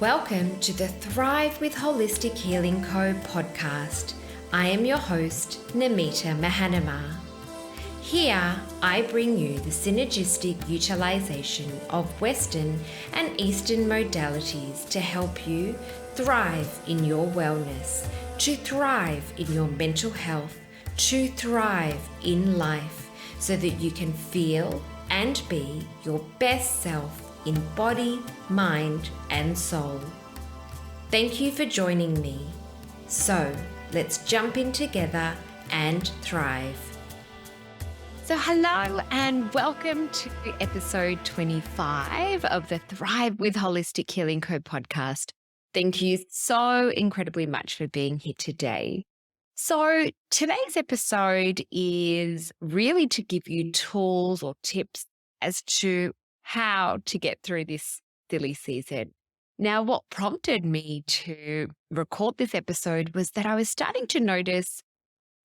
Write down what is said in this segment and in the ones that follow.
Welcome to the Thrive with Holistic Healing Co podcast. I am your host, Namita Mahanama. Here, I bring you the synergistic utilization of Western and Eastern modalities to help you thrive in your wellness, to thrive in your mental health, to thrive in life, so that you can feel and be your best self in body, mind, and soul. Thank you for joining me. So let's jump in together and thrive. So hello and welcome to episode 25 of the Thrive with Holistic Healing Co podcast. Thank you so incredibly much for being here today. So today's episode is really to give you tools or tips as to how to get through this silly season. Now, what prompted me to record this episode was that I was starting to notice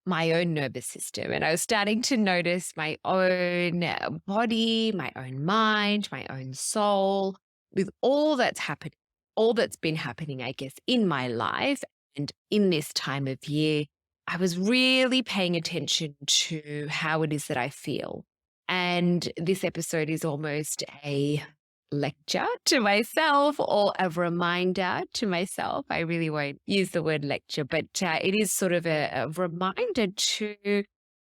my own nervous system, and I was starting to notice my own body, my own mind, my own soul, with all that's happened, all that's been happening, I guess, in my life and in this time of year. I was really paying attention to how it is that I feel. And this episode is almost a lecture to myself or a reminder to myself. I really won't use the word lecture, but it is sort of a reminder to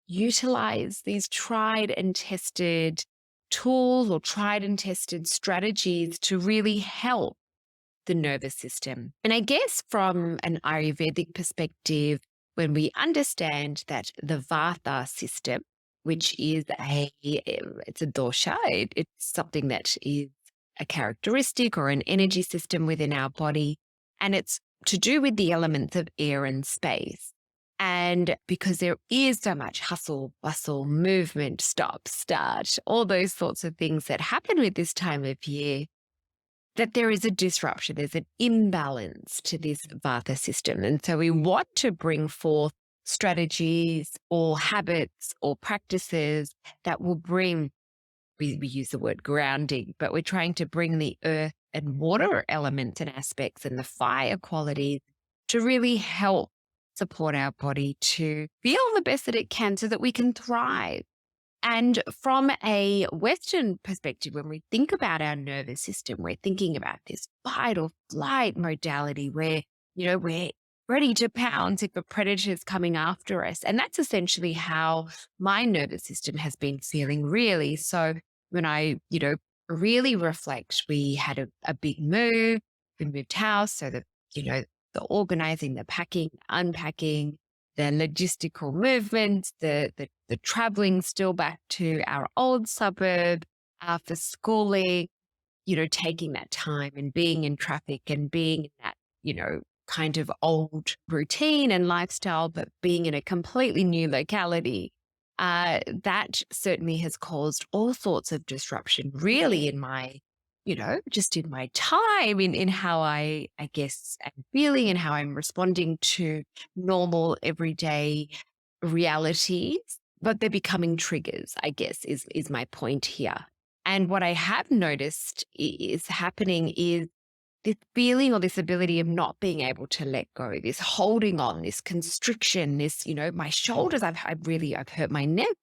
utilize these tried and tested tools or tried and tested strategies to really help the nervous system. And I guess from an Ayurvedic perspective, when we understand that the Vata system, which is it's a dosha, it's something that is a characteristic or an energy system within our body, and it's to do with the elements of air and space. And because there is so much hustle, bustle, movement, stop, start, all those sorts of things that happen with this time of year, that there is a disruption, there's an imbalance to this Vata system. And so we want to bring forth strategies or habits or practices that will bring, we use the word grounding, but we're trying to bring the earth and water elements and aspects and the fire qualities to really help support our body to feel the best that it can so that we can thrive. And from a Western perspective, when we think about our nervous system, we're thinking about this fight or flight modality where, we're ready to pounce if a predator is coming after us. And that's essentially how my nervous system has been feeling, really. So when I, really reflect, we had a big move, we moved house. So the organizing, the packing, unpacking, the logistical movements, the traveling still back to our old suburb after schooling, taking that time and being in traffic and being in that, kind of old routine and lifestyle, but being in a completely new locality, that certainly has caused all sorts of disruption really in my, just in my time, in how I guess I'm feeling and how I'm responding to normal everyday realities, but they're becoming triggers, I guess, is my point here. And what I have noticed is happening is this feeling or this ability of not being able to let go, this holding on, this constriction, this, my shoulders, I've hurt my neck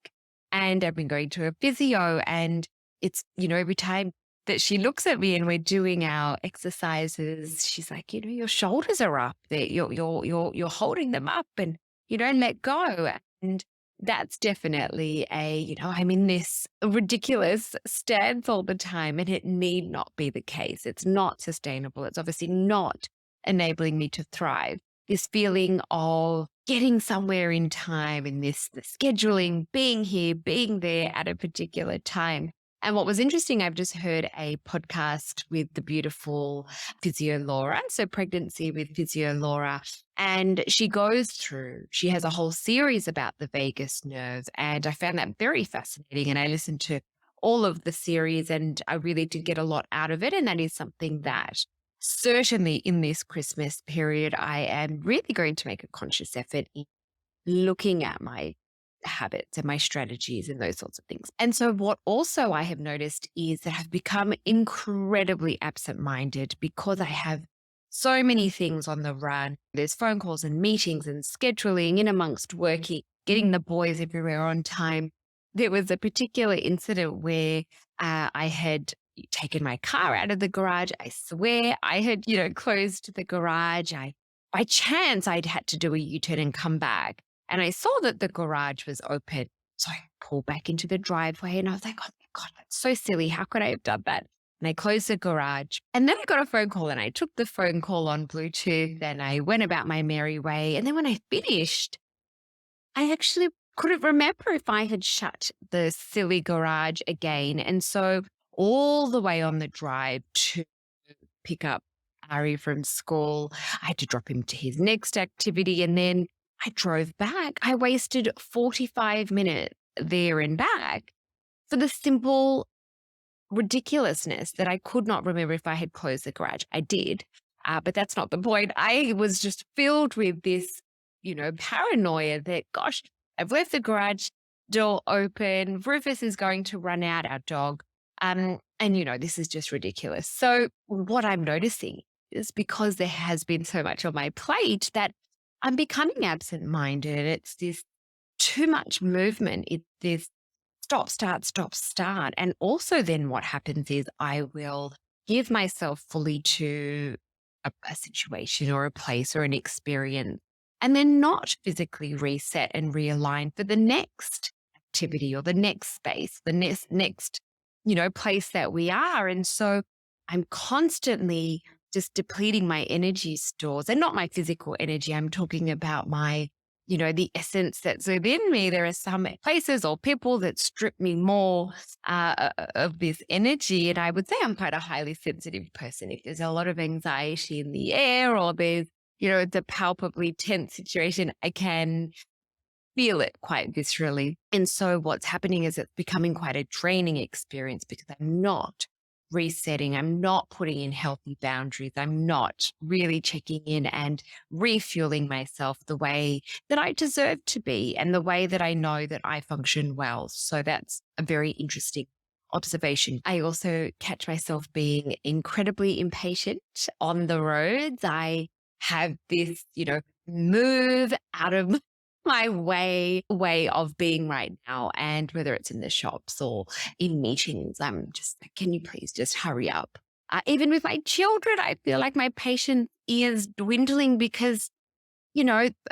and I've been going to a physio, and it's, every time that she looks at me and we're doing our exercises, she's like, your shoulders are up there. You're holding them up and you don't let go. And that's definitely I'm in this ridiculous stance all the time, and it need not be the case. It's not sustainable. It's obviously not enabling me to thrive. This feeling of getting somewhere in time and the scheduling, being here, being there at a particular time. And what was interesting, I've just heard a podcast with the beautiful physio Laura, so Pregnancy with Physio Laura, and she has a whole series about the vagus nerve, and I found that very fascinating, and I listened to all of the series and I really did get a lot out of it, and that is something that certainly in this Christmas period I am really going to make a conscious effort in looking at my habits and my strategies and those sorts of things. And so what also I have noticed is that I've become incredibly absent-minded because I have so many things on the run. There's phone calls and meetings and scheduling in amongst working, getting the boys everywhere on time. There was a particular incident where I had taken my car out of the garage. I swear I had, closed the garage. By chance, I'd had to do a U-turn and come back. And I saw that the garage was open. So I pulled back into the driveway and I was like, oh my God, that's so silly. How could I have done that? And I closed the garage. And then I got a phone call and I took the phone call on Bluetooth and I went about my merry way. And then when I finished, I actually couldn't remember if I had shut the silly garage again. And so all the way on the drive to pick up Ari from school, I had to drop him to his next activity. And then I drove back. I wasted 45 minutes there and back for the simple ridiculousness that I could not remember if I had closed the garage. I did, but that's not the point. I was just filled with this, paranoia that, gosh, I've left the garage door open. Rufus is going to run out, our dog. And, this is just ridiculous. So what I'm noticing is because there has been so much on my plate that I'm becoming absent-minded. It's this too much movement. It's this stop, start. And also then what happens is I will give myself fully to a situation or a place or an experience and then not physically reset and realign for the next activity or the next space, the next place that we are. And so I'm constantly just depleting my energy stores, and not my physical energy. I'm talking about my, the essence that's within me. There are some places or people that strip me more of this energy. And I would say I'm quite a highly sensitive person. If there's a lot of anxiety in the air or there's, it's a palpably tense situation, I can feel it quite viscerally. And so what's happening is it's becoming quite a draining experience because I'm not resetting. I'm not putting in healthy boundaries. I'm not really checking in and refueling myself the way that I deserve to be and the way that I know that I function well. So that's a very interesting observation. I also catch myself being incredibly impatient on the roads. I have this, move out of my way of being right now. And whether it's in the shops or in meetings, I'm just like, can you please just hurry up? Even with my children, I feel like my patience is dwindling because,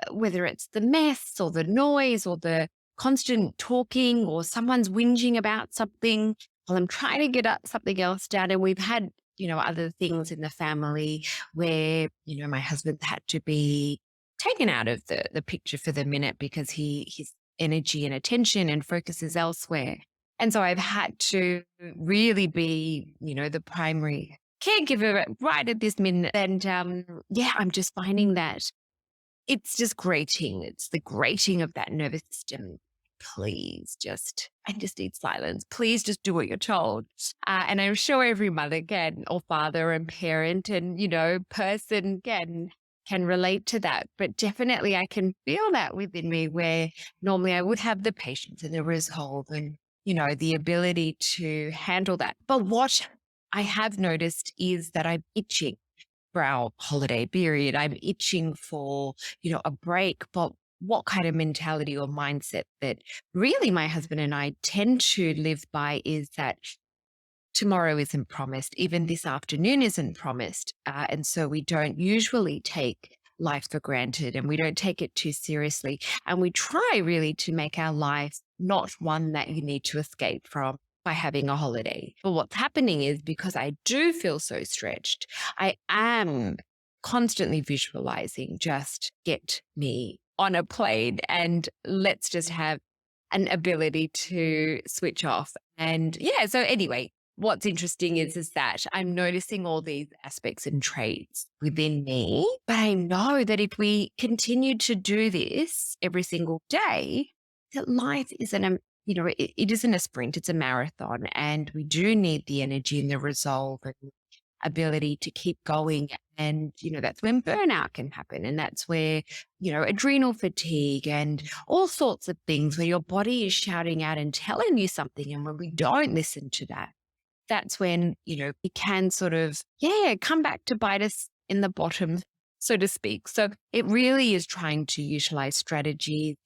whether it's the mess or the noise or the constant talking or someone's whinging about something while I'm trying to get something else done. And we've had, other things in the family where, my husband's had to be taken out of the picture for the minute because his energy and attention and focus is elsewhere. And so I've had to really be, the primary caregiver right at this minute. And I'm just finding that it's just grating. It's the grating of that nervous system. I just need silence. Please just do what you're told. And I'm sure every mother can, or father and parent and, person can relate to that. But definitely I can feel that within me where normally I would have the patience and the resolve and, the ability to handle that. But what I have noticed is that I'm itching for our holiday period. I'm itching for, a break. But what kind of mentality or mindset that really my husband and I tend to live by is that tomorrow isn't promised. Even this afternoon isn't promised. And so we don't usually take life for granted and we don't take it too seriously. And we try really to make our life not one that you need to escape from by having a holiday. But what's happening is because I do feel so stretched, I am constantly visualizing just get me on a plane and let's just have an ability to switch off. And so anyway, what's interesting is that I'm noticing all these aspects and traits within me, but I know that if we continue to do this every single day, that life isn't it isn't a sprint, it's a marathon. And we do need the energy and the resolve and ability to keep going And, that's when burnout can happen. And that's where, adrenal fatigue and all sorts of things where your body is shouting out and telling you something. And when we don't listen to that, that's when, it can sort of, come back to bite us in the bottom, so to speak. So it really is trying to utilize strategies,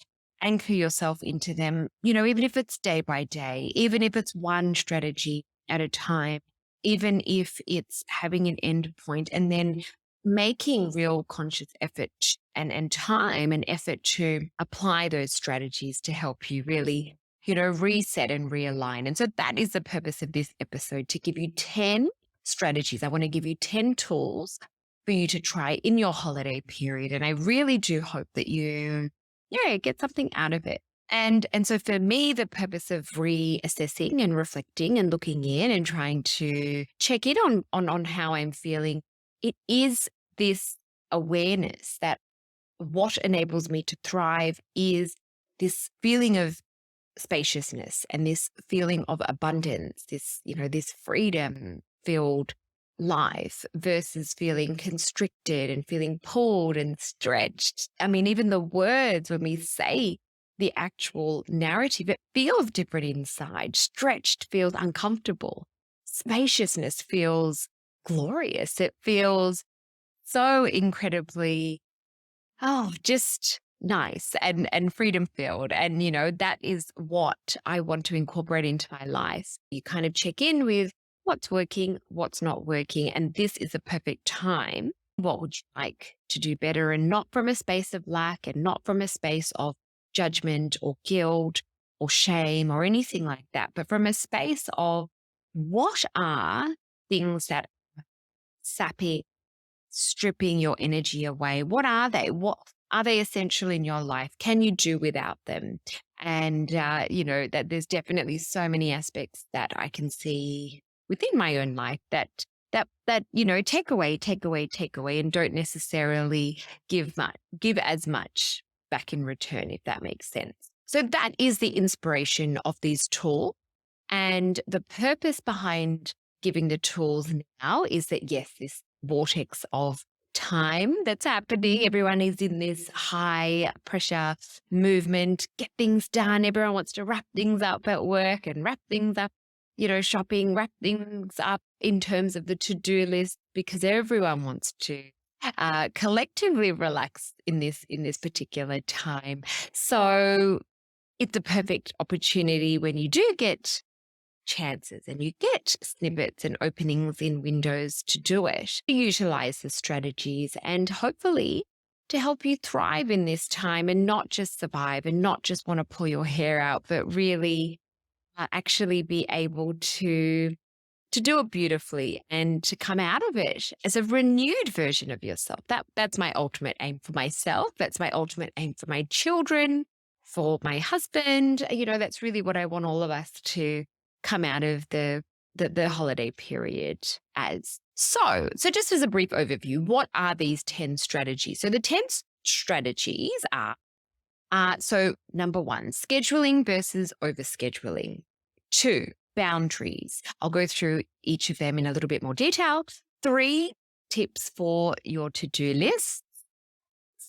anchor yourself into them, even if it's day by day, even if it's one strategy at a time, even if it's having an end point, and then making real conscious effort and time and effort to apply those strategies to help you really, reset and realign. And so that is the purpose of this episode, to give you 10 strategies. I want to give you 10 tools for you to try in your holiday period. And I really do hope that you get something out of it. And so for me, the purpose of reassessing and reflecting and looking in and trying to check in on how I'm feeling, it is this awareness that what enables me to thrive is this feeling of spaciousness and this feeling of abundance, this freedom filled life versus feeling constricted and feeling pulled and stretched. I mean, even the words, when we say the actual narrative, it feels different inside. Stretched feels uncomfortable. Spaciousness feels glorious. It feels so incredibly, just nice and freedom filled. And, that is what I want to incorporate into my life. You kind of check in with what's working, what's not working. And this is a perfect time. What would you like to do better? And not from a space of lack and not from a space of judgment or guilt or shame or anything like that, but from a space of what are things that are sapping, stripping your energy away? What are they? What are they essential in your life? Can you do without them? And, that there's definitely so many aspects that I can see within my own life that take away, and don't necessarily give as much back in return, if that makes sense. So that is the inspiration of these tools. And the purpose behind giving the tools now is that, yes, this vortex of time that's happening, everyone is in this high pressure movement, get things done. Everyone wants to wrap things up at work and wrap things up, shopping, wrap things up in terms of the to-do list, because everyone wants to collectively relax in this particular time. So it's a perfect opportunity when you do get chances and you get snippets and openings in windows to do it, to utilize the strategies and hopefully to help you thrive in this time and not just survive and not just want to pull your hair out, but really actually be able to do it beautifully and to come out of it as a renewed version of yourself. That's my ultimate aim for myself. That's my ultimate aim for my children, for my husband. That's really what I want all of us to come out of the holiday period as. So just as a brief overview, what are these 10 strategies? So the 10 strategies are, so number 1, scheduling versus overscheduling. 2, boundaries. I'll go through each of them in a little bit more detail. 3, tips for your to-do list.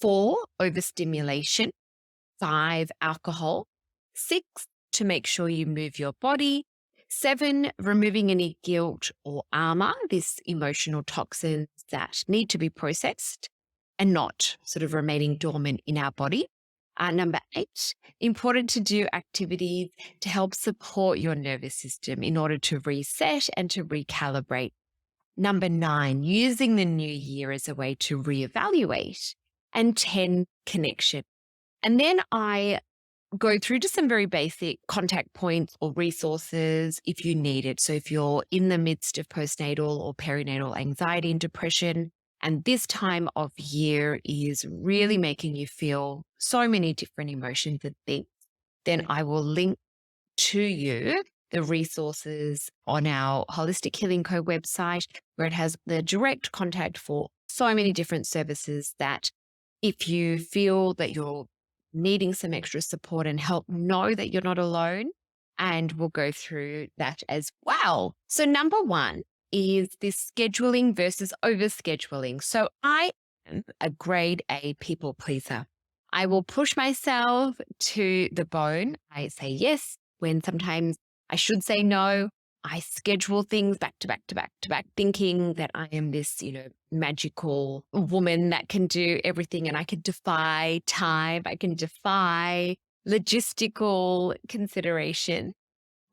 4, overstimulation. 5, alcohol. 6, to make sure you move your body. 7, removing any guilt or armor, this emotional toxins that need to be processed and not sort of remaining dormant in our body. Number 8, important to do activities to help support your nervous system in order to reset and to recalibrate. Number 9, using the new year as a way to reevaluate. And 10, connection. And then I go through just some very basic contact points or resources if you need it. So if you're in the midst of postnatal or perinatal anxiety and depression, and this time of year is really making you feel so many different emotions and things, then I will link to you the resources on our Whole-istic Healing Co website, where it has the direct contact for so many different services that if you feel that you're needing some extra support and help, know that you're not alone, and we'll go through that as well. So number 1, is this scheduling versus overscheduling. So I am a grade A people pleaser. I will push myself to the bone. I say yes when sometimes I should say no. I schedule things back to back to back to back, thinking that I am this, magical woman that can do everything and I can defy time. I can defy logistical consideration.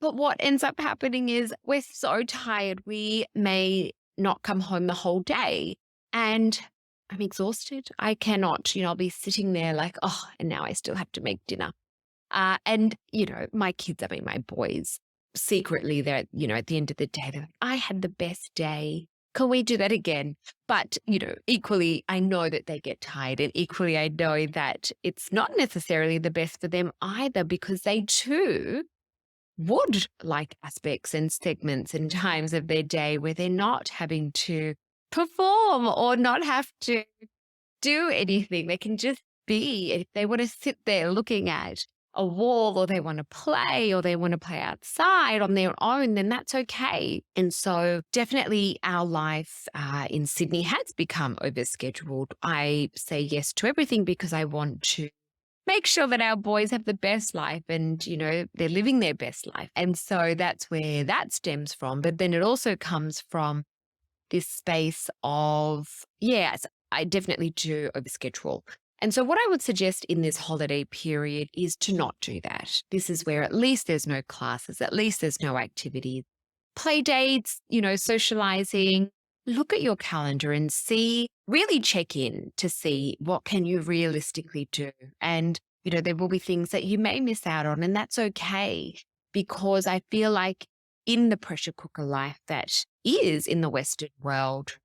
But what ends up happening is we're so tired, we may not come home the whole day. And I'm exhausted. I cannot, I'll be sitting there like, oh, and now I still have to make dinner. And, my kids, my boys, secretly, they're, at the end of the day, they're like, I had the best day. Can we do that again? But, equally, I know that they get tired. And equally, I know that it's not necessarily the best for them either, because they too would like aspects and segments and times of their day where they're not having to perform or not have to do anything. They can just be. If they want to sit there looking at a wall, or they want to play, or they want to play outside on their own, then that's okay. And so definitely our life in Sydney has become overscheduled. I say yes to everything because I want to make sure that our boys have the best life and, they're living their best life. And so that's where that stems from. But then it also comes from this space of, yes, I definitely do overschedule. And so what I would suggest in this holiday period is to not do that. This is where at least there's no classes, at least there's no activities, play dates, socializing. Look at your calendar and really check in to see what can you realistically do. And, there will be things that you may miss out on, and that's okay, because I feel like in the pressure cooker life that is in the Western world,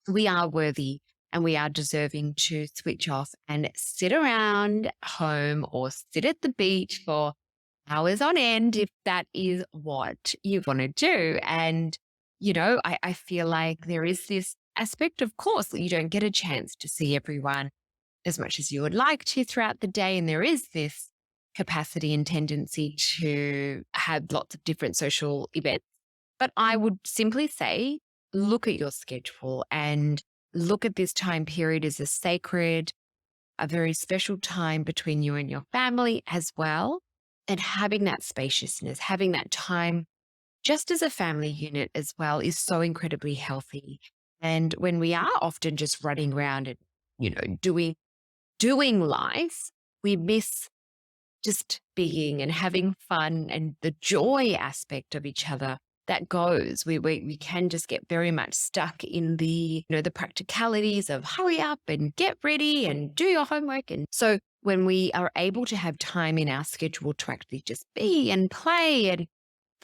we are worthy and we are deserving to switch off and sit around home or sit at the beach for hours on end if that is what you want to do. And, I feel like there is this aspect, of course, that you don't get a chance to see everyone as much as you would like to throughout the day. And there is this capacity and tendency to have lots of different social events. But I would simply say, look at your schedule and look at this time period as a very special time between you and your family as well. And having that spaciousness, having that time just as a family unit as well is so incredibly healthy. And when we are often just running around and, doing life, we miss just being and having fun and the joy aspect of each other that goes. We can just get very much stuck in the, the practicalities of hurry up and get ready and do your homework. And so when we are able to have time in our schedule to actually just be and play and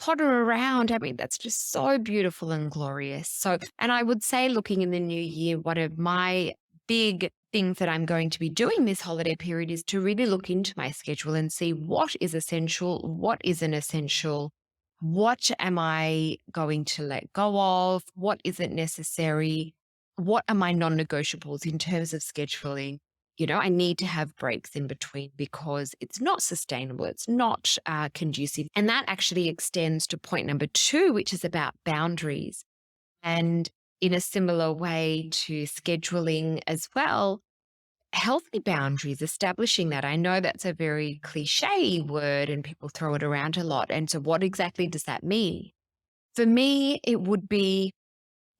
potter around, that's just so beautiful and glorious. So, and I would say, looking in the new year, one of my big things that I'm going to be doing this holiday period is to really look into my schedule and see what is essential, what isn't essential, what am I going to let go of, what isn't necessary, what are my non-negotiables in terms of scheduling. I need to have breaks in between because it's not sustainable. It's not conducive. And that actually extends to point number 2, which is about boundaries. And in a similar way to scheduling as well, healthy boundaries, establishing that. I know that's a very cliche word and people throw it around a lot. And so what exactly does that mean? For me, it would be,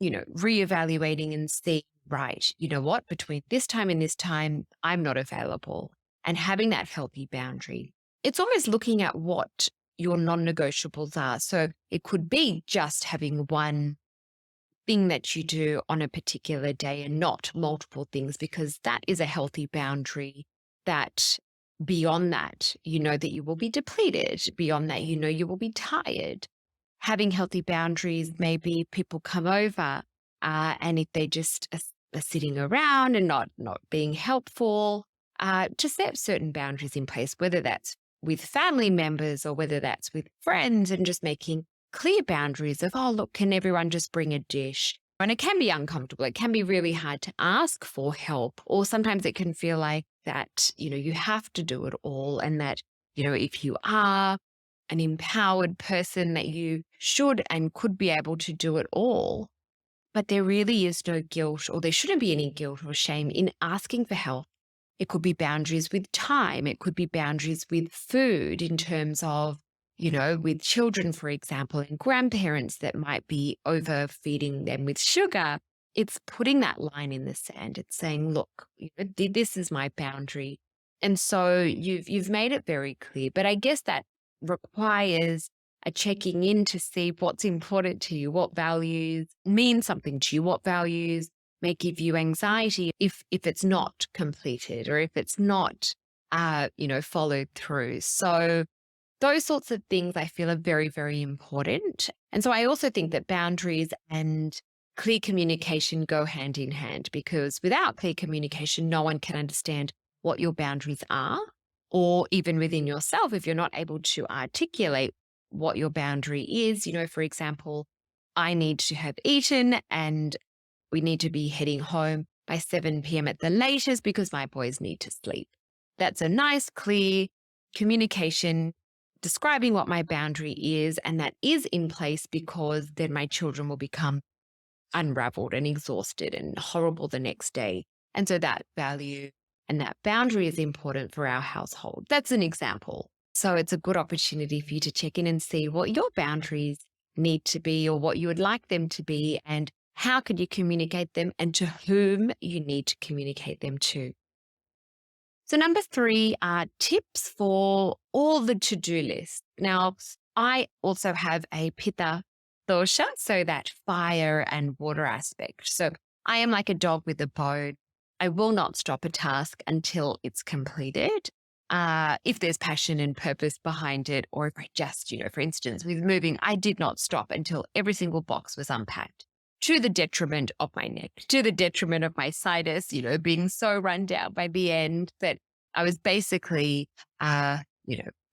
reevaluating and seeing, right, what, between this time and this time, I'm not available, and having that healthy boundary. It's almost looking at what your non-negotiables are. So it could be just having one thing that you do on a particular day and not multiple things, because that is a healthy boundary. That beyond that, that you will be depleted. Beyond that, you will be tired. Having healthy boundaries, maybe people come over and if they just are sitting around and not being helpful, to set certain boundaries in place, whether that's with family members or whether that's with friends, and just making clear boundaries of, oh, look, can everyone just bring a dish? And it can be uncomfortable. It can be really hard to ask for help, or sometimes it can feel like that, you have to do it all, and that, if you are an empowered person, that you should and could be able to do it all. But there really is no guilt, or there shouldn't be any guilt or shame in asking for help. It could be boundaries with time. It could be boundaries with food in terms of, with children, for example, and grandparents that might be overfeeding them with sugar. It's putting that line in the sand. It's saying, look, this is my boundary. And so you've made it very clear. But I guess that requires a checking in to see what's important to you, what values mean something to you, what values may give you anxiety if it's not completed or if it's not, followed through. So those sorts of things I feel are very, very important. And so I also think that boundaries and clear communication go hand in hand, because without clear communication, no one can understand what your boundaries are, or even within yourself, if you're not able to articulate what your boundary is. For example, I need to have eaten and we need to be heading home by 7 p.m. at the latest because my boys need to sleep. That's a nice, clear communication describing what my boundary is, and that is in place because then my children will become unraveled and exhausted and horrible the next day. And so that value and that boundary is important for our household. That's an example. So it's a good opportunity for you to check in and see what your boundaries need to be, or what you would like them to be, and how could you communicate them, and to whom you need to communicate them to. So number 3 are tips for all the to-do lists. Now, I also have a pitta dosha, so that fire and water aspect. So I am like a dog with a bone. I will not stop a task until it's completed. If there's passion and purpose behind it, or if I just, for instance, with moving, I did not stop until every single box was unpacked, to the detriment of my neck, to the detriment of my sinus, being so run down by the end that I was basically, I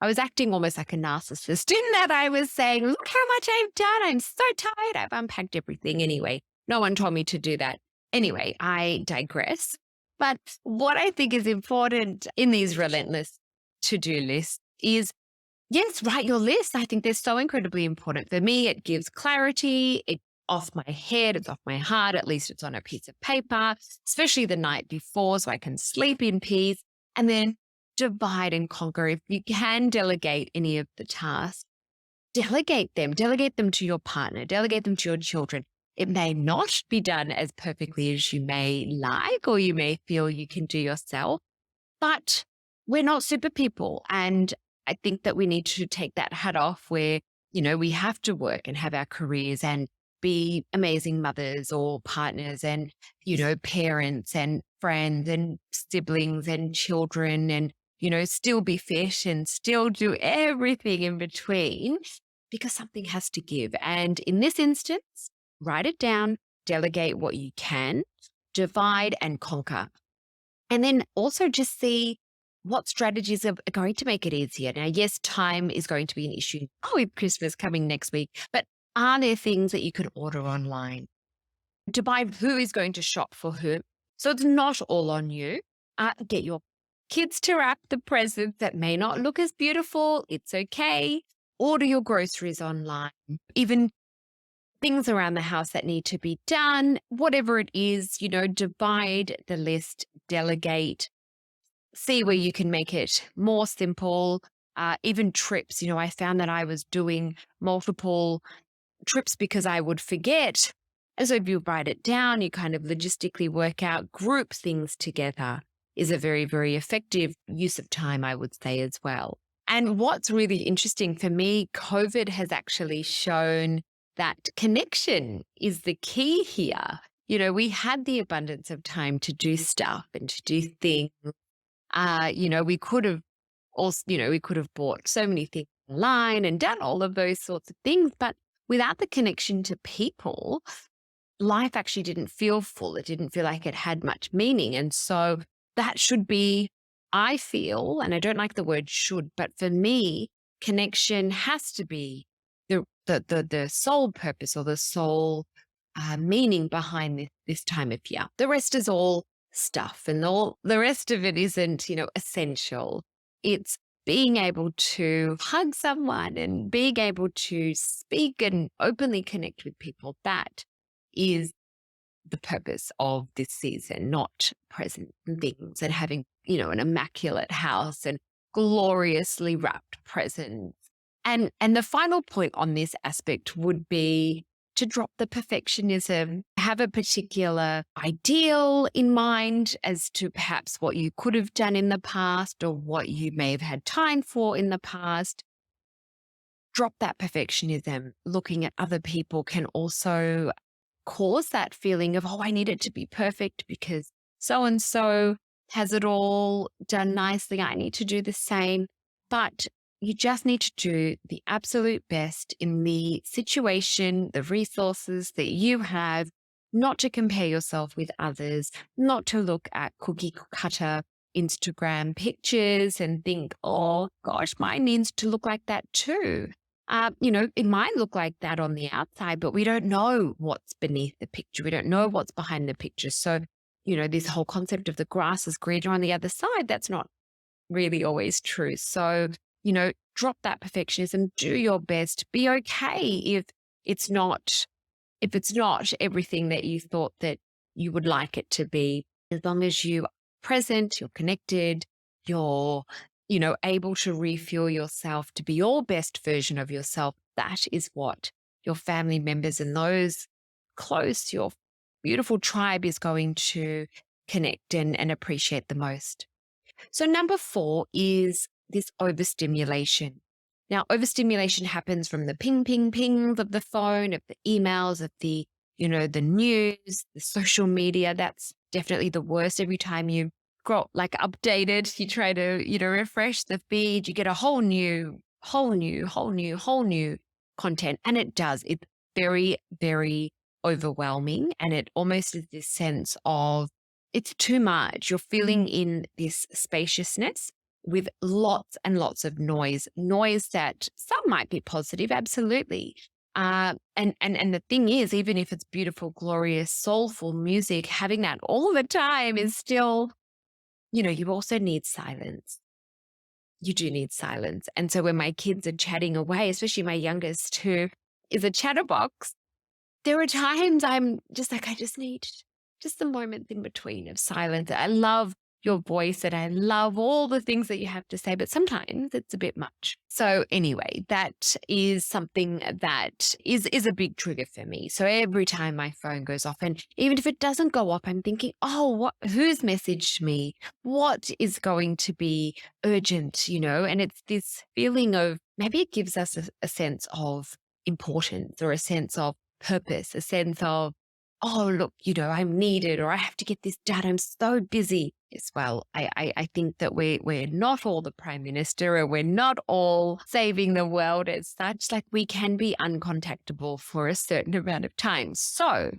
was acting almost like a narcissist in that I was saying, look how much I've done. I'm so tired. I've unpacked everything. Anyway, no one told me to do that. Anyway, I digress. But what I think is important in these relentless to-do lists is, yes, write your list. I think they're so incredibly important. For me, it gives clarity. It's off my head. It's off my heart. At least it's on a piece of paper, especially the night before, so I can sleep in peace. And then divide and conquer. If you can delegate any of the tasks, delegate them to your partner, delegate them to your children. It may not be done as perfectly as you may like, or you may feel you can do yourself, but we're not super people. And I think that we need to take that hat off where, we have to work and have our careers and be amazing mothers or partners and, parents and friends and siblings and children, and, still be fit and still do everything in between, because something has to give. And in this instance, write it down, delegate what you can, divide and conquer. And then also just see what strategies are going to make it easier. Now, yes, time is going to be an issue with Christmas coming next week, but are there things that you can order online? Divide who is going to shop for whom. So it's not all on you. Get your kids to wrap the presents that may not look as beautiful. It's okay. Order your groceries online. Even things around the house that need to be done, whatever it is, divide the list, delegate, see where you can make it more simple. Even trips, I found that I was doing multiple trips because I would forget. And so if you write it down, you kind of logistically work out, group things together is a very, very effective use of time, I would say, as well. And what's really interesting for me, COVID has actually shown that connection is the key here. We had the abundance of time to do stuff and to do things. We could have also, we could have bought so many things online and done all of those sorts of things. But without the connection to people, life actually didn't feel full. It didn't feel like it had much meaning. And so that should be, I feel, and I don't like the word should, but for me, connection has to be the sole purpose or the sole meaning behind this time of year. The rest is all stuff, and all the rest of it isn't, essential. It's being able to hug someone and being able to speak and openly connect with people, that is the purpose of this season, not present things and having, an immaculate house and gloriously wrapped presents. And the final point on this aspect would be to drop the perfectionism, have a particular ideal in mind as to perhaps what you could have done in the past or what you may have had time for in the past. Drop that perfectionism. Looking at other people can also cause that feeling of, oh, I need it to be perfect because so-and-so has it all done nicely. I need to do the same. But you just need to do the absolute best in the situation, the resources that you have, not to compare yourself with others, not to look at cookie cutter Instagram pictures and think, oh gosh, mine needs to look like that too. It might look like that on the outside, but we don't know what's beneath the picture. We don't know what's behind the picture. So, this whole concept of the grass is greener on the other side, that's not really always true. So, drop that perfectionism, do your best, be okay if it's not everything that you thought that you would like it to be. As long as you are present, you're connected, you're able to refuel yourself to be your best version of yourself, that is what your family members and those close, your beautiful tribe is going to connect and appreciate the most. So number 4 is this overstimulation. Now, overstimulation happens from the ping, ping, pings of the phone, of the emails, of the, the news, the social media. That's definitely the worst. Every time you got updated, you try to, refresh the feed, you get a whole new content. And it does. It's very, very overwhelming. And it almost is this sense of it's too much. You're feeling in this spaciousness with lots and lots of noise that some might be positive, absolutely. And the thing is, even if it's beautiful, glorious, soulful music, having that all the time is still, you also need silence. You do need silence. And so when my kids are chatting away, especially my youngest, who is a chatterbox, there are times I'm just like, I just need just the moments in between of silence. I love your voice and I love all the things that you have to say, but sometimes it's a bit much. So anyway, that is something that is a big trigger for me. So every time my phone goes off, and even if it doesn't go off, I'm thinking, oh, who's messaged me? What is going to be urgent, And it's this feeling of, maybe it gives us a sense of importance or a sense of purpose, a sense of, oh, look, I'm needed, or I have to get this done. I'm so busy as well. I think that we're not all the prime minister, or we're not all saving the world as such. Like, we can be uncontactable for a certain amount of time. So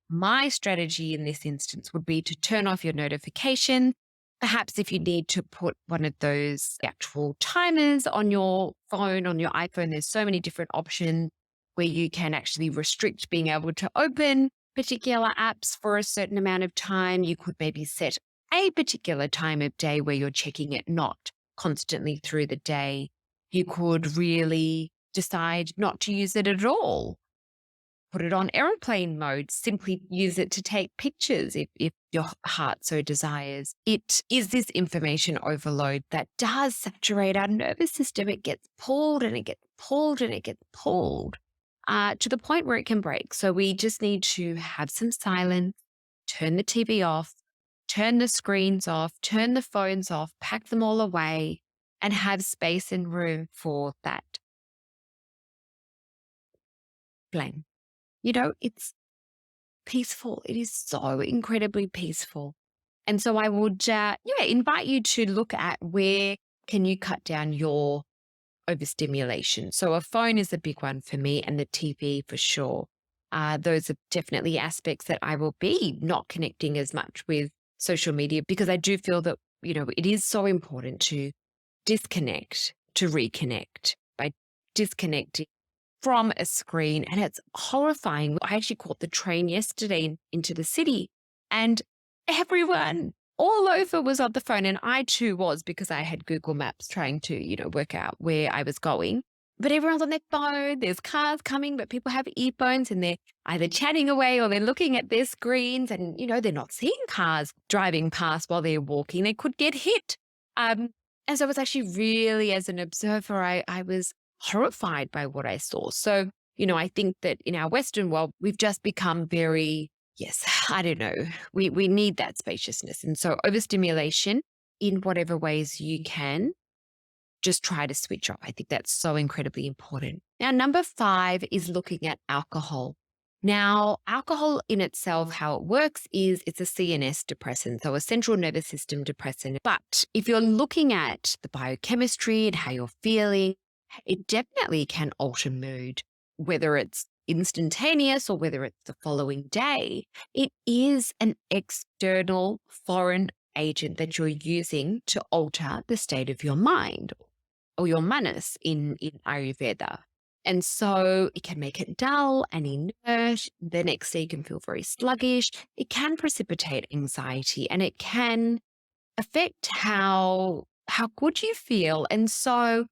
my strategy in this instance would be to turn off your notifications. Perhaps if you need to put one of those actual timers on your phone, on your iPhone, there's so many different options where you can actually restrict being able to open particular apps for a certain amount of time. You could maybe set a particular time of day where you're checking it, not constantly through the day. You could really decide not to use it at all. Put it on airplane mode, simply use it to take pictures if your heart so desires. It is this information overload that does saturate our nervous system. It gets pulled and it gets pulled and it gets pulled to the point where it can break. So we just need to have some silence, turn the TV off, turn the screens off, turn the phones off, pack them all away, and have space and room for that blame. It's peaceful. It is so incredibly peaceful. And so I would invite you to look at where can you cut down your overstimulation. So a phone is a big one for me, and the TV for sure. Those are definitely aspects that I will be not connecting as much with social media, because I do feel that, it is so important to disconnect, to reconnect by disconnecting from a screen. And it's horrifying. I actually caught the train yesterday into the city, and everyone, all over was on the phone. And I too was, because I had Google Maps trying to, work out where I was going. But everyone's on their phone. There's cars coming, but people have earphones and they're either chatting away or they're looking at their screens and, they're not seeing cars driving past while they're walking. They could get hit. And so it was actually really, as an observer, I was horrified by what I saw. So, I think that in our Western world, we've just become very, yes, I don't know. We need that spaciousness. And so overstimulation in whatever ways you can, just try to switch off. I think that's so incredibly important. Now, number 5 is looking at alcohol. Now, alcohol in itself, how it works is it's a CNS depressant, so a central nervous system depressant. But if you're looking at the biochemistry and how you're feeling, it definitely can alter mood, whether it's instantaneous or whether it's the following day. It is an external foreign agent that you're using to alter the state of your mind or your manas in Ayurveda. And so it can make it dull and inert. The next day you can feel very sluggish. It can precipitate anxiety and it can affect how good you feel. And so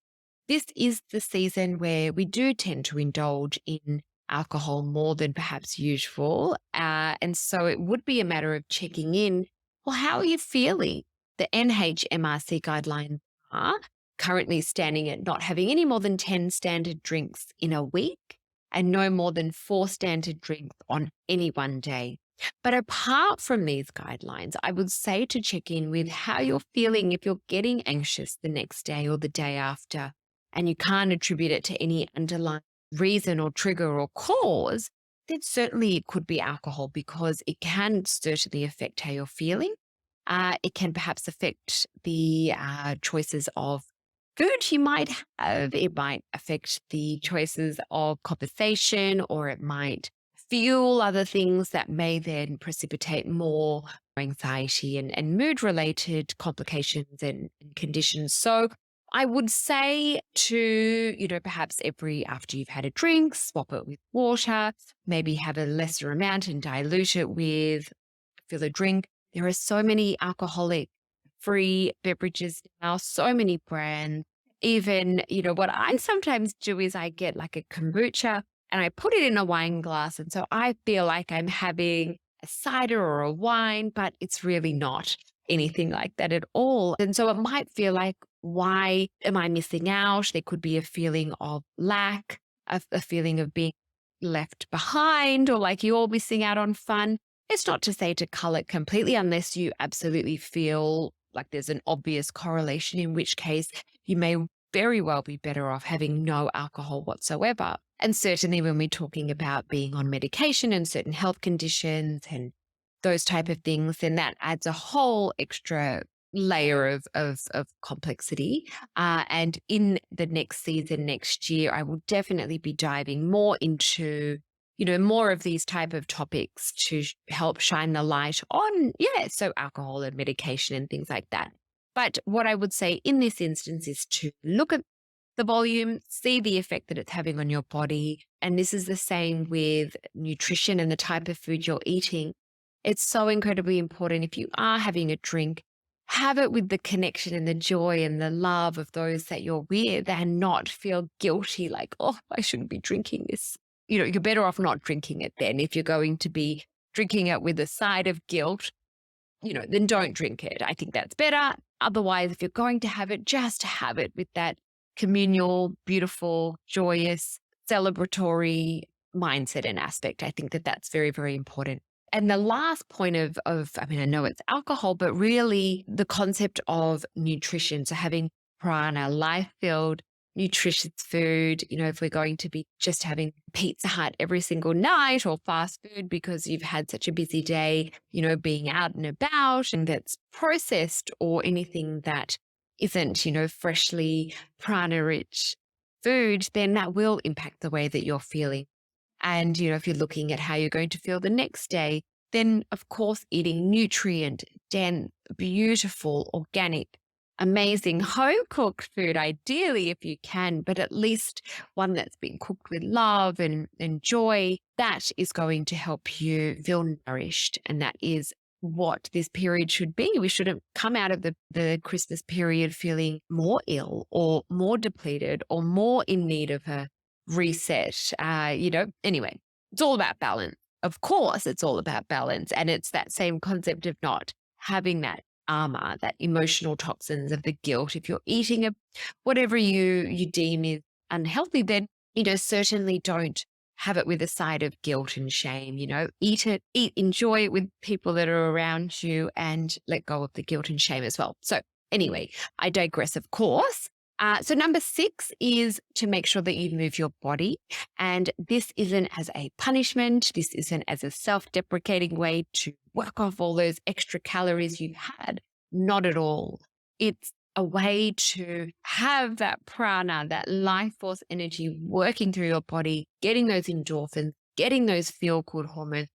this is the season where we do tend to indulge in alcohol more than perhaps usual. And so it would be a matter of checking in. Well, how are you feeling? The NHMRC guidelines are currently standing at not having any more than 10 standard drinks in a week and no more than 4 standard drinks on any one day. But apart from these guidelines, I would say to check in with how you're feeling if you're getting anxious the next day or the day after, and you can't attribute it to any underlying reason or trigger or cause, then certainly it could be alcohol, because it can certainly affect how you're feeling. It can perhaps affect the choices of food you might have. It might affect the choices of conversation, or it might fuel other things that may then precipitate more anxiety and mood-related complications and conditions. So I would say to, perhaps after you've had a drink, swap it with water, maybe have a lesser amount and dilute it with fill a drink. There are so many alcoholic-free beverages now, so many brands. Even, what I sometimes do is I get like a kombucha and I put it in a wine glass. And so I feel like I'm having a cider or a wine, but it's really not anything like that at all. And so it might feel like, why am I missing out? There could be a feeling of lack, a feeling of being left behind, or like you're missing out on fun. It's not to say to cull it completely unless you absolutely feel like there's an obvious correlation, in which case you may very well be better off having no alcohol whatsoever. And certainly when we're talking about being on medication and certain health conditions and those type of things, then that adds a whole extra layer of complexity. And in the next season, next year, I will definitely be diving more into more of these type of topics to help shine the light on, so alcohol and medication and things like that. But what I would say in this instance is to look at the volume, see the effect that it's having on your body. And this is the same with nutrition and the type of food you're eating. It's so incredibly important. If you are having a drink, have it with the connection and the joy and the love of those that you're with, and not feel guilty like, oh, I shouldn't be drinking this. You're better off not drinking it then. If you're going to be drinking it with a side of guilt, then don't drink it. I think that's better. Otherwise, if you're going to have it, just have it with that communal, beautiful, joyous, celebratory mindset and aspect. I think that that's very, very important. And the last point of I know it's alcohol, but really the concept of nutrition. So having prana, life-filled, nutritious food. If we're going to be just having Pizza Hut every single night, or fast food because you've had such a busy day, being out and about, and that's processed, or anything that isn't, freshly prana-rich food, then that will impact the way that you're feeling. And, if you're looking at how you're going to feel the next day, then of course eating nutrient dense, beautiful, organic, amazing home-cooked food, ideally if you can, but at least one that's been cooked with love and joy, that is going to help you feel nourished. And that is what this period should be. We shouldn't come out of the Christmas period feeling more ill or more depleted or more in need of a reset. Anyway, it's all about balance. Of course, it's all about balance. And it's that same concept of not having that armor, that emotional toxins of the guilt. If you're eating whatever you deem is unhealthy, then, certainly don't have it with a side of guilt and shame. Enjoy it with people that are around you, and let go of the guilt and shame as well. So anyway, I digress, of course. So number 6 is to make sure that you move your body. And this isn't as a punishment. This isn't as a self-deprecating way to work off all those extra calories you've had. Not at all. It's a way to have that prana, that life force energy working through your body, getting those endorphins, getting those feel-good hormones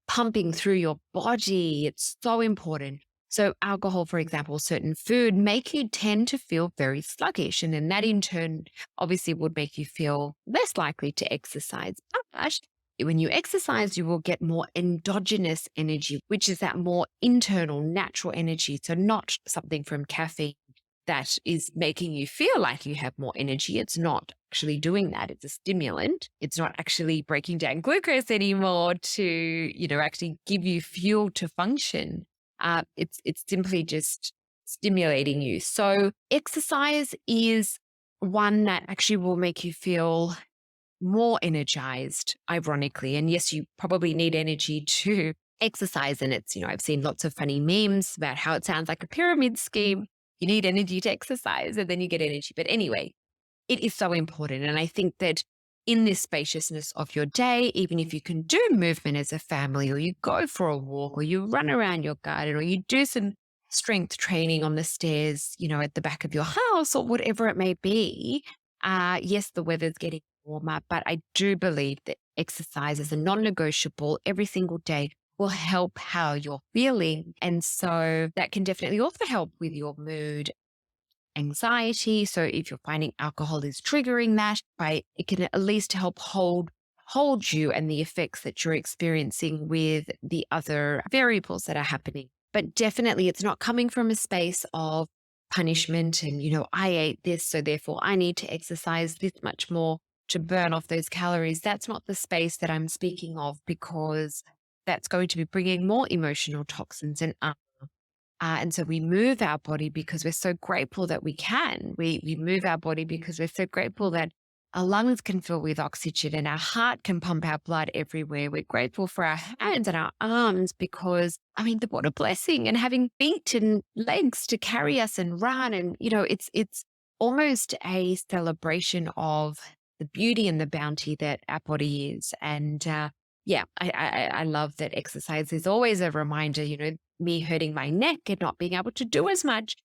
pumping through your body. It's so important. So alcohol, for example, certain food make you tend to feel very sluggish. And then that in turn obviously would make you feel less likely to exercise. But when you exercise, you will get more endogenous energy, which is that more internal, natural energy. So not something from caffeine that is making you feel like you have more energy. It's not actually doing that. It's a stimulant. It's not actually breaking down glucose anymore to, actually give you fuel to function. It's simply just stimulating you. So exercise is one that actually will make you feel more energized, ironically. And yes, you probably need energy to exercise. And it's, I've seen lots of funny memes about how it sounds like a pyramid scheme. You need energy to exercise and then you get energy. But anyway, it is so important. And I think that in this spaciousness of your day, even if you can do movement as a family, or you go for a walk, or you run around your garden, or you do some strength training on the stairs, at the back of your house, or whatever it may be. Yes, the weather's getting warmer, but I do believe that exercise is a non-negotiable every single day will help how you're feeling. And so that can definitely also help with your mood, anxiety. So if you're finding alcohol is triggering that, it can at least help hold you and the effects that you're experiencing with the other variables that are happening. But definitely it's not coming from a space of punishment and, I ate this, so therefore I need to exercise this much more to burn off those calories. That's not the space that I'm speaking of, because that's going to be bringing more emotional toxins and and so we move our body because we're so grateful that we can. We move our body because we're so grateful that our lungs can fill with oxygen and our heart can pump our blood everywhere. We're grateful for our hands and our arms because, what a blessing. And having feet and legs to carry us and run. And, it's almost a celebration of the beauty and the bounty that our body is. And I love that exercise is always a reminder, me hurting my neck and not being able to do as much.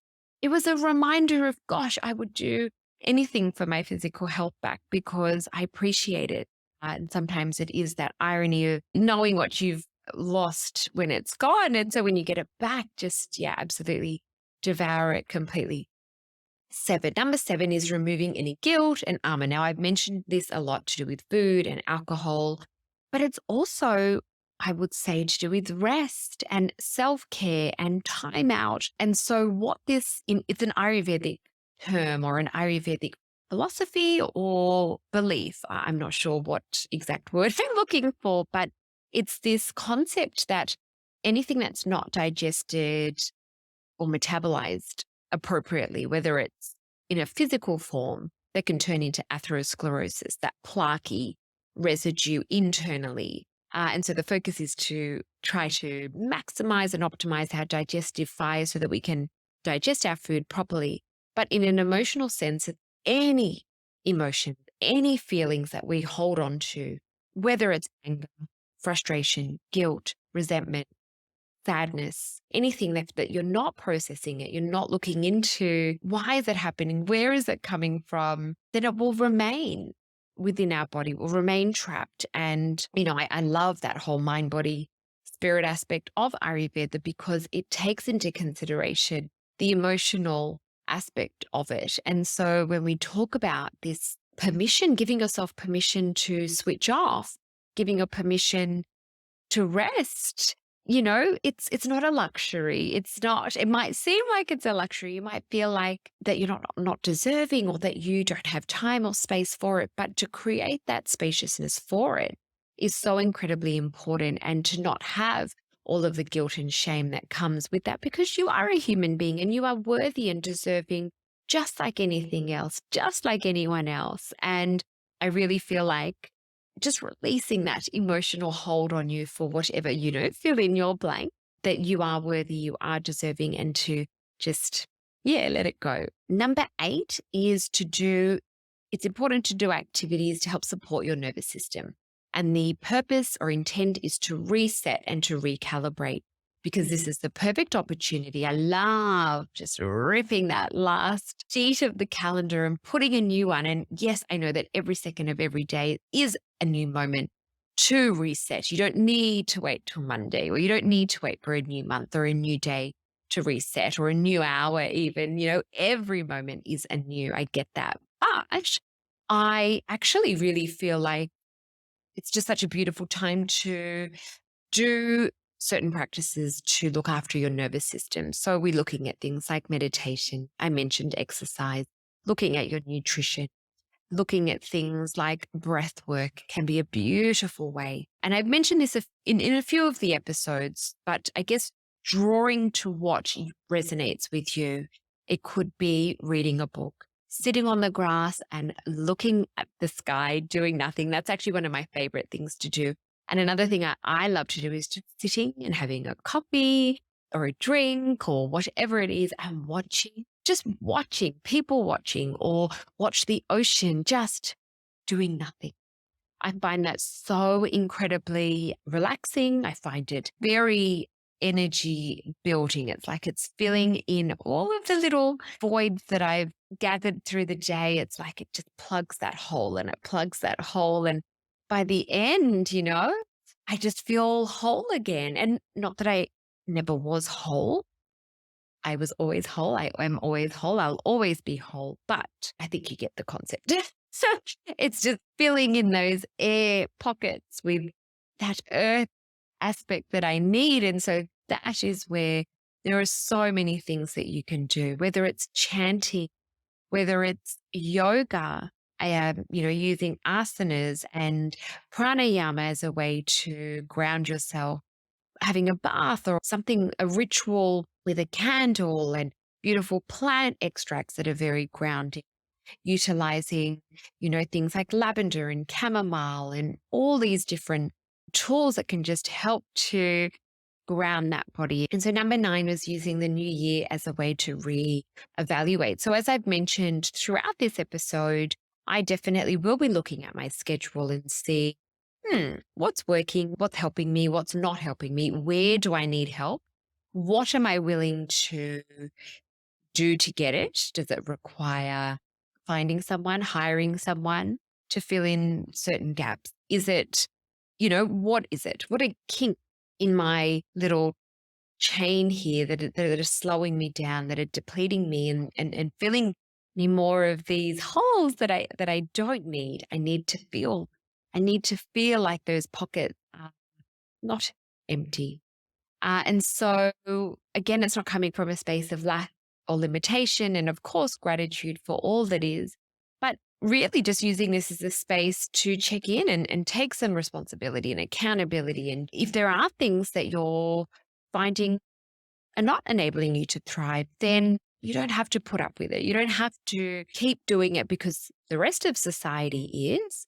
It was a reminder of, gosh, I would do anything for my physical health back because I appreciate it. And sometimes it is that irony of knowing what you've lost when it's gone. And so when you get it back, just, absolutely devour it completely. Number 7 is removing any guilt and armor. Now, I've mentioned this a lot to do with food and alcohol, but it's also, I would say, to do with rest and self-care and time out. And so it's an Ayurvedic term or an Ayurvedic philosophy or belief. I'm not sure what exact word I'm looking for, but it's this concept that anything that's not digested or metabolized appropriately, whether it's in a physical form, that can turn into atherosclerosis, that plaquey residue internally. And so the focus is to try to maximize and optimize our digestive fire so that we can digest our food properly. But in an emotional sense, any emotion, any feelings that we hold on to, whether it's anger, frustration, guilt, resentment, sadness, anything that you're not processing it, you're not looking into why is it happening, where is it coming from, then it will remain within our body, will remain trapped. And, I love that whole mind, body, spirit aspect of Ayurveda because it takes into consideration the emotional aspect of it. And so when we talk about this permission, giving yourself permission to switch off, giving your permission to rest, it's not a luxury. It's not, it might seem like it's a luxury. You might feel like that you're not deserving or that you don't have time or space for it, but to create that spaciousness for it is so incredibly important, and to not have all of the guilt and shame that comes with that, because you are a human being and you are worthy and deserving just like anything else, just like anyone else. And I really feel like just releasing that emotional hold on you for whatever, fill in your blank, that you are worthy, you are deserving, and to just, let it go. Number 8 is it's important to do activities to help support your nervous system. And the purpose or intent is to reset and to recalibrate, because this is the perfect opportunity. I love just ripping that last sheet of the calendar and putting a new one. And yes, I know that every second of every day is a new moment to reset. You don't need to wait till Monday, or you don't need to wait for a new month or a new day to reset, or a new hour even. Every moment is anew. I get that. But I actually really feel like it's just such a beautiful time to do certain practices to look after your nervous system. So we're looking at things like meditation. I mentioned exercise, looking at your nutrition, looking at things like breath work can be a beautiful way. And I've mentioned this in a few of the episodes, but I guess drawing to what resonates with you. It could be reading a book, sitting on the grass and looking at the sky, doing nothing. That's actually one of my favorite things to do. And another thing I love to do is just sitting and having a coffee or a drink or whatever it is, and watching people watching, or watch the ocean, just doing nothing. I find that so incredibly relaxing. I find it very energy building. It's like it's filling in all of the little voids that I've gathered through the day. It's like it just plugs that hole and it plugs that hole. And by the end, I just feel whole again. And not that I never was whole. I was always whole. I am always whole. I'll always be whole. But I think you get the concept. So it's just filling in those air pockets with that earth aspect that I need. And so that is where there are so many things that you can do, whether it's chanting, whether it's yoga, using asanas and pranayama as a way to ground yourself, having a bath or something, a ritual with a candle and beautiful plant extracts that are very grounding, utilizing, things like lavender and chamomile and all these different tools that can just help to ground that body. And so number 9 was using the new year as a way to reevaluate. So as I've mentioned throughout this episode, I definitely will be looking at my schedule and see, what's working, what's helping me, what's not helping me, where do I need help? What am I willing to do to get it? Does it require finding someone, hiring someone to fill in certain gaps? Is it, what is it? What a kink in my little chain here that are slowing me down, that are depleting me and filling me more of these holes that I don't need. I need to feel like those pockets are not empty. And so again, it's not coming from a space of lack or limitation, and of course, gratitude for all that is, but really just using this as a space to check in and take some responsibility and accountability. And if there are things that you're finding are not enabling you to thrive, then you don't have to put up with it. You don't have to keep doing it because the rest of society is.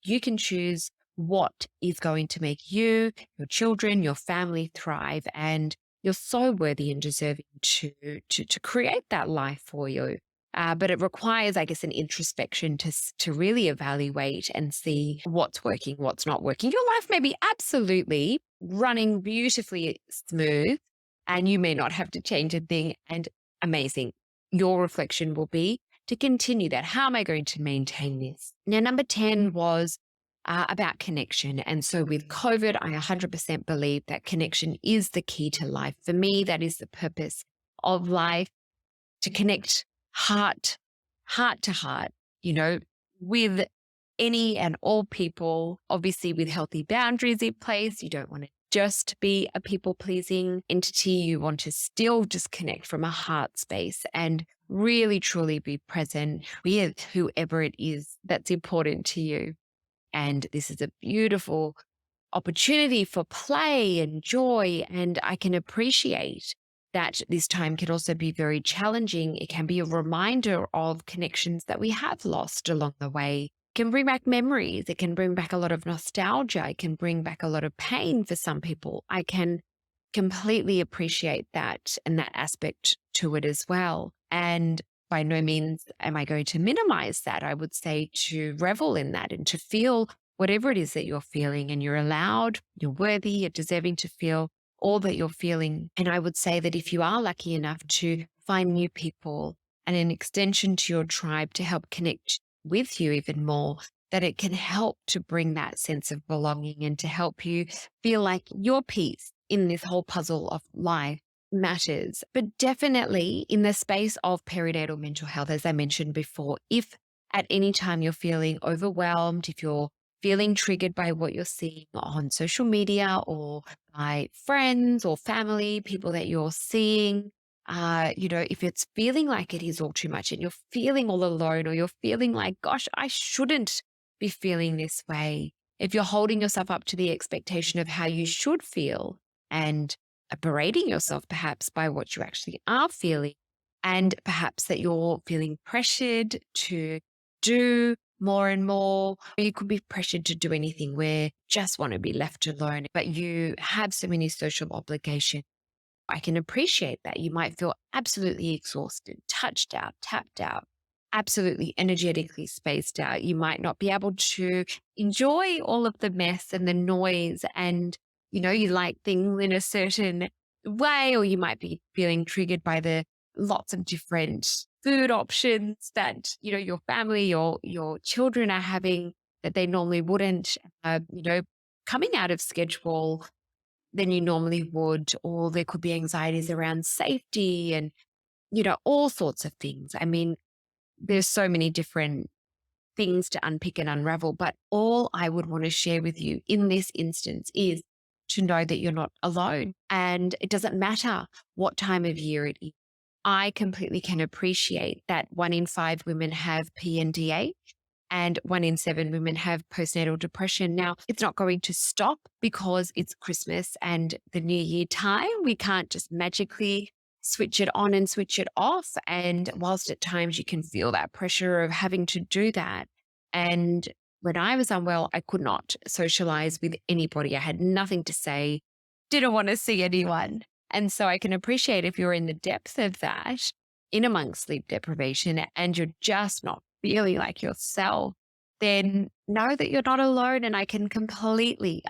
You can choose what is going to make you, your children, your family thrive, and you're so worthy and deserving to create that life for you. But it requires, I guess, an introspection to really evaluate and see what's working, what's not working. Your life may be absolutely running beautifully smooth, and you may not have to change a thing, and amazing. Your reflection will be to continue that. How am I going to maintain this? Now, number 10 was about connection. And so with COVID, I 100% believe that connection is the key to life. For me, that is the purpose of life, to connect heart to heart, with any and all people, obviously with healthy boundaries in place. You don't want to just be a people pleasing entity. You want to still just connect from a heart space and really truly be present with whoever it is that's important to you. And this is a beautiful opportunity for play and joy. And I can appreciate that this time can also be very challenging. It can be a reminder of connections that we have lost along the way. It can bring back memories. It can bring back a lot of nostalgia. It can bring back a lot of pain for some people. I can completely appreciate that and that aspect to it as well. And by no means am I going to minimize that. I would say to revel in that and to feel whatever it is that you're feeling, and you're allowed, you're worthy, you're deserving to feel all that you're feeling. And I would say that if you are lucky enough to find new people and an extension to your tribe to help connect with you even more, that it can help to bring that sense of belonging and to help you feel like your piece in this whole puzzle of life matters. But definitely in the space of perinatal mental health, as I mentioned before, if at any time you're feeling overwhelmed, if you're feeling triggered by what you're seeing on social media or by friends or family, people that you're seeing, if it's feeling like it is all too much and you're feeling all alone, or you're feeling like, gosh, I shouldn't be feeling this way. If you're holding yourself up to the expectation of how you should feel and berating yourself perhaps by what you actually are feeling, and perhaps that you're feeling pressured to do more and more. You could be pressured to do anything where just want to be left alone, but you have so many social obligations. I can appreciate that. You might feel absolutely exhausted, touched out, tapped out, absolutely energetically spaced out. You might not be able to enjoy all of the mess and the noise, and, you like things in a certain way, or you might be feeling triggered by the lots of different food options that, your family or your children are having that they normally wouldn't, coming out of schedule than you normally would, or there could be anxieties around safety and, all sorts of things. I mean, there's so many different things to unpick and unravel, but all I would want to share with you in this instance is to know that you're not alone, and it doesn't matter what time of year it is. I completely can appreciate that 1 in 5 women have PNDA and 1 in 7 women have postnatal depression. Now, it's not going to stop because it's Christmas and the New Year time. We can't just magically switch it on and switch it off. And whilst at times you can feel that pressure of having to do that. And when I was unwell, I could not socialize with anybody. I had nothing to say, didn't want to see anyone. And so I can appreciate if you're in the depth of that, in amongst sleep deprivation, and you're just not feeling like yourself, then know that you're not alone. And I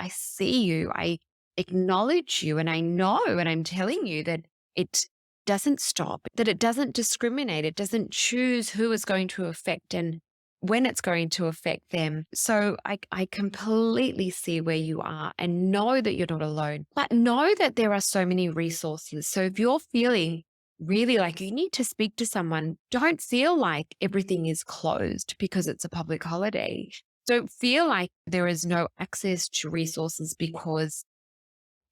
see you, I acknowledge you, and I know, and I'm telling you that it doesn't stop, that it doesn't discriminate, it doesn't choose who is going to affect and when it's going to affect them. So I completely see where you are and know that you're not alone, but know that there are so many resources. So if you're feeling really like you need to speak to someone, don't feel like everything is closed because it's a public holiday. Don't feel like there is no access to resources because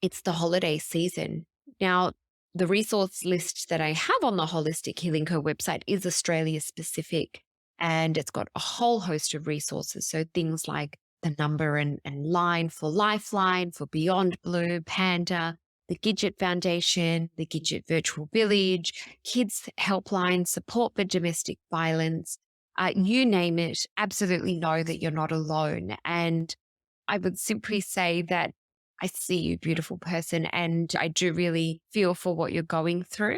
it's the holiday season. Now, the resource list that I have on the Whole-istic Healing Co website is Australia specific, and it's got a whole host of resources. So things like the number and line for Lifeline, for Beyond Blue, Panda, the Gidget Foundation, the Gidget Virtual Village, Kids Helpline, support for domestic violence, you name it. Absolutely know that you're not alone. And I would simply say that I see you, beautiful person, and I do really feel for what you're going through,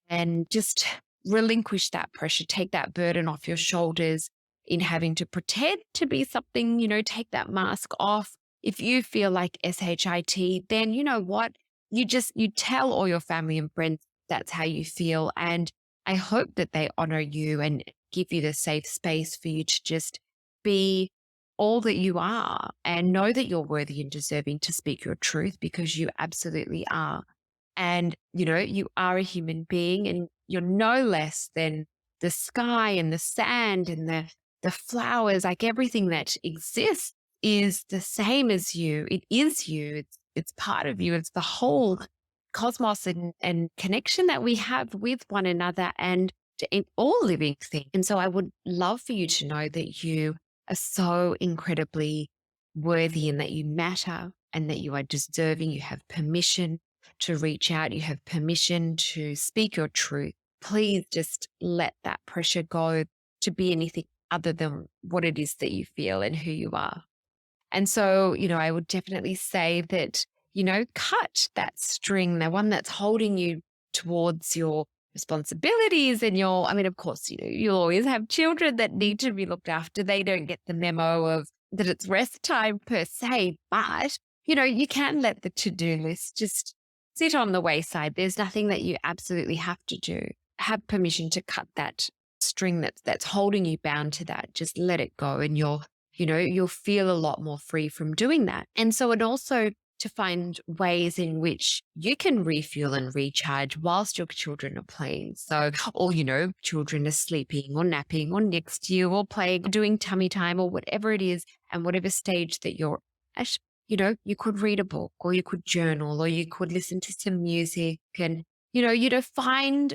and just relinquish that pressure, take that burden off your shoulders in having to pretend to be something, take that mask off. If you feel like SHIT, then you know what? You tell all your family and friends that's how you feel. And I hope that they honor you and give you the safe space for you to just be all that you are, and know that you're worthy and deserving to speak your truth, because you absolutely are. And, you are a human being, and you're no less than the sky and the sand and the flowers. Like, everything that exists is the same as you. It is you. It's it's part of you. It's the whole cosmos and connection that we have with one another and in all living things. And so I would love for you to know that you are so incredibly worthy and that you matter and that you are deserving. You have permission to reach out. You have permission to speak your truth. Please just let that pressure go to be anything other than what it is that you feel and who you are. And so, I would definitely say that, cut that string, the one that's holding you towards your responsibilities and of course, you'll always have children that need to be looked after. They don't get the memo of that it's rest time per se, but, you can let the to-do list just sit on the wayside. There's nothing that you absolutely have to do. Have permission to cut that string that's holding you bound to that. Just let it go and you'll feel a lot more free from doing that. And so it also to find ways in which you can refuel and recharge whilst your children are playing. So, or, children are sleeping or napping or next to you or playing, doing tummy time or whatever it is. And whatever stage that you're at, you could read a book or you could journal or you could listen to some music and, find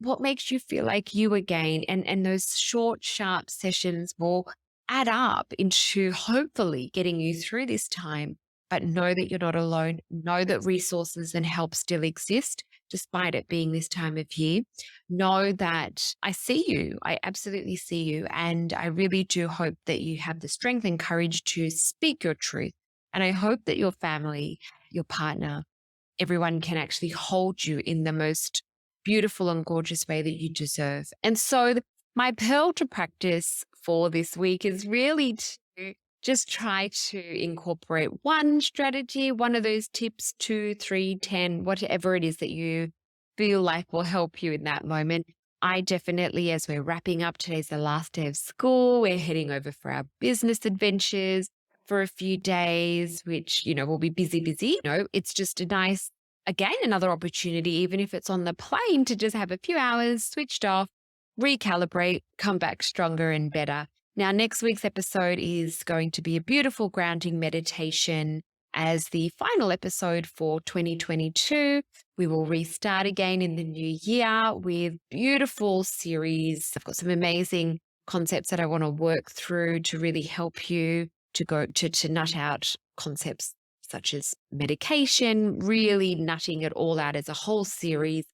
what makes you feel like you again. And those short, sharp sessions will add up into hopefully getting you through this time. But know that you're not alone. Know that resources and help still exist, despite it being this time of year. Know that I see you. I absolutely see you. And I really do hope that you have the strength and courage to speak your truth. And I hope that your family, your partner, everyone can actually hold you in the most beautiful and gorgeous way that you deserve. And so my pearl to practice for this week is really to just try to incorporate one strategy, one of those tips, 2, 3, 10, whatever it is that you feel like will help you in that moment. I definitely, as we're wrapping up, today's the last day of school. We're heading over for our business adventures for a few days, which, we'll be busy. It's just a nice, again, another opportunity, even if it's on the plane, to just have a few hours switched off, recalibrate, come back stronger and better. Now, next week's episode is going to be a beautiful grounding meditation as the final episode for 2022. We will restart again in the new year with beautiful series. I've got some amazing concepts that I want to work through to really help you to go to nut out concepts such as medication, really nutting it all out as a whole series,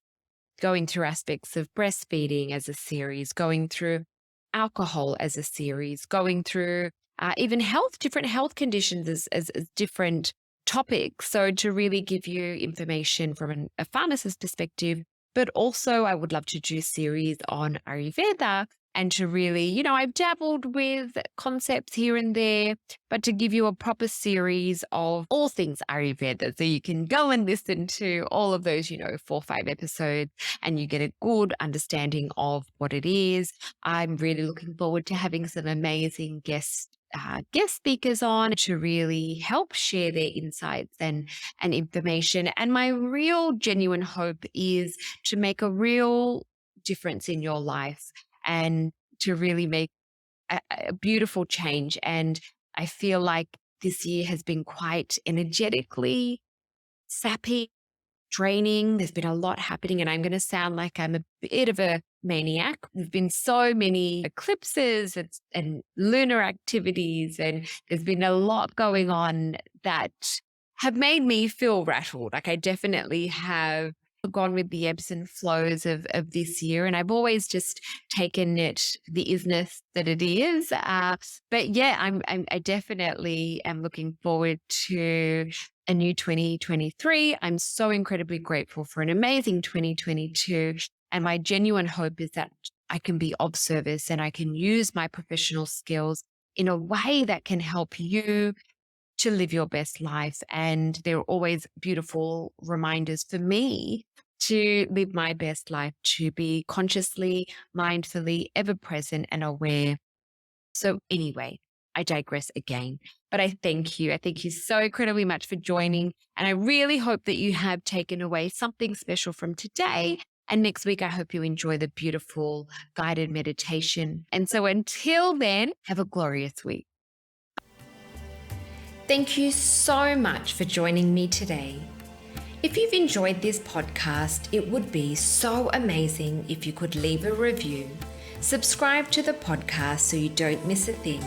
going through aspects of breastfeeding as a series, going through alcohol as a series, going through even different health conditions as different topics. So to really give you information from a pharmacist perspective, but also I would love to do a series on Ayurveda and to really, I've dabbled with concepts here and there, but to give you a proper series of all things Ayurveda. So you can go and listen to all of those, 4 or 5 episodes and you get a good understanding of what it is. I'm really looking forward to having some amazing guest speakers on to really help share their insights and information. And my real genuine hope is to make a real difference in your life and to really make a beautiful change. And I feel like this year has been quite energetically sappy, draining. There's been a lot happening and I'm going to sound like I'm a bit of a maniac. There's been so many eclipses and lunar activities and there's been a lot going on that have made me feel rattled. Like I definitely have gone with the ebbs and flows of this year. And I've always just taken it the isness that it is. But yeah, I definitely am looking forward to a new 2023. I'm so incredibly grateful for an amazing 2022. And my genuine hope is that I can be of service and I can use my professional skills in a way that can help you to live your best life. And there are always beautiful reminders for me to live my best life, to be consciously, mindfully, ever present and aware. So anyway, I digress again, but I thank you. I thank you so incredibly much for joining. And I really hope that you have taken away something special from today. And next week, I hope you enjoy the beautiful guided meditation. And so until then, have a glorious week. Thank you so much for joining me today. If you've enjoyed this podcast, it would be so amazing if you could leave a review, subscribe to the podcast so you don't miss a thing,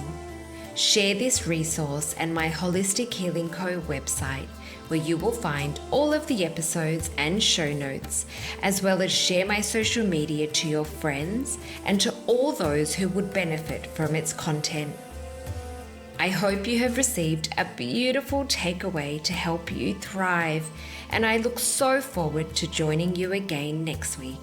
share this resource and my Whole-istic Healing Co. website, where you will find all of the episodes and show notes, as well as share my social media to your friends and to all those who would benefit from its content. I hope you have received a beautiful takeaway to help you thrive, and I look so forward to joining you again next week.